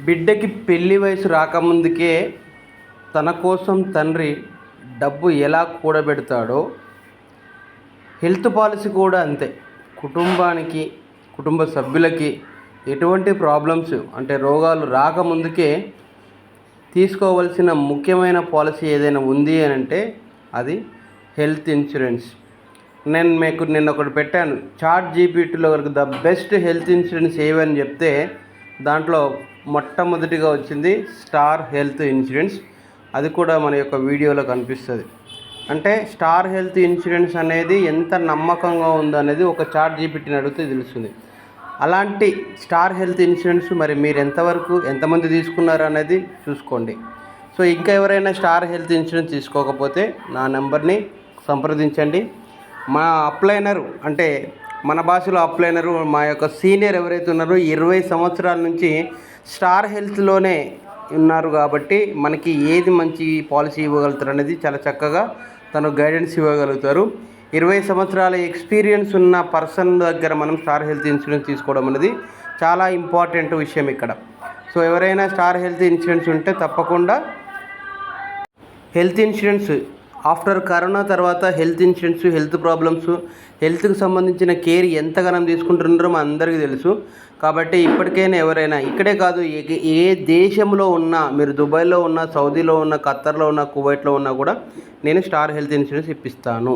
బిడ్డకి పెళ్లి వయసు రాకముందుకే తన కోసం తండ్రి డబ్బు ఎలా కూడబెడతాడో హెల్త్ పాలసీ కూడా అంతే. కుటుంబానికి, కుటుంబ సభ్యులకి ఎటువంటి ప్రాబ్లమ్స్ అంటే రోగాలు రాకముందుకే తీసుకోవాల్సిన ముఖ్యమైన పాలసీ ఏదైనా ఉంది అని అంటే అది హెల్త్ ఇన్సూరెన్స్. నేను మీకు నిన్న ఒకటి పెట్టాను, చాట్ జీపీటీలో వరకు ద బెస్ట్ హెల్త్ ఇన్సూరెన్స్ ఏవని చెప్తే దాంట్లో మొట్టమొదటిగా వచ్చింది స్టార్ హెల్త్ ఇన్సూరెన్స్. అది కూడా మన యొక్క వీడియోలో కనిపిస్తుంది. అంటే స్టార్ హెల్త్ ఇన్సూరెన్స్ అనేది ఎంత నమ్మకంగా ఉందో అనేది ఒక చాట్ జీపీటీని అడిగితే తెలుస్తుంది. అలాంటి స్టార్ హెల్త్ ఇన్సూరెన్స్ మరి మీరు ఎంతమంది తీసుకున్నారు అనేది చూసుకోండి. సో ఇంకా ఎవరైనా స్టార్ హెల్త్ ఇన్సూరెన్స్ తీసుకోకపోతే నా నెంబర్ని సంప్రదించండి. మా అప్లైనరు అంటే మన భాషలో అప్లైనరు మా యొక్క సీనియర్ ఎవరైతే ఉన్నారో 20 సంవత్సరాల నుంచి స్టార్ హెల్త్లోనే ఉన్నారు కాబట్టి మనకి ఏది మంచి పాలసీ ఇవ్వగలుగుతారు అనేది చాలా చక్కగా తను గైడెన్స్ ఇవ్వగలుగుతారు. 20 సంవత్సరాల ఎక్స్పీరియన్స్ ఉన్న పర్సన్ దగ్గర మనం స్టార్ హెల్త్ ఇన్సూరెన్స్ తీసుకోవడం అనేది చాలా ఇంపార్టెంట్ విషయం ఇక్కడ. సో ఎవరైనా స్టార్ హెల్త్ ఇన్సూరెన్స్ ఉంటే తప్పకుండా హెల్త్ ఇన్సూరెన్స్ ఆఫ్టర్ కరోనా తర్వాత హెల్త్ ఇన్సూరెన్స్, హెల్త్ ప్రాబ్లమ్స్, హెల్త్కి సంబంధించిన కేర్ ఎంతగానో తీసుకుంటున్నారో మా అందరికీ తెలుసు. కాబట్టి ఇప్పటికైనా ఎవరైనా ఇక్కడే కాదు ఏ దేశంలో ఉన్నా, మీరు దుబాయ్లో ఉన్నా, సౌదీలో ఉన్నా, ఖత్తర్లో ఉన్నా, కువైట్లో ఉన్నా కూడా నేను స్టార్ హెల్త్ ఇన్సూరెన్స్ ఇప్పిస్తాను.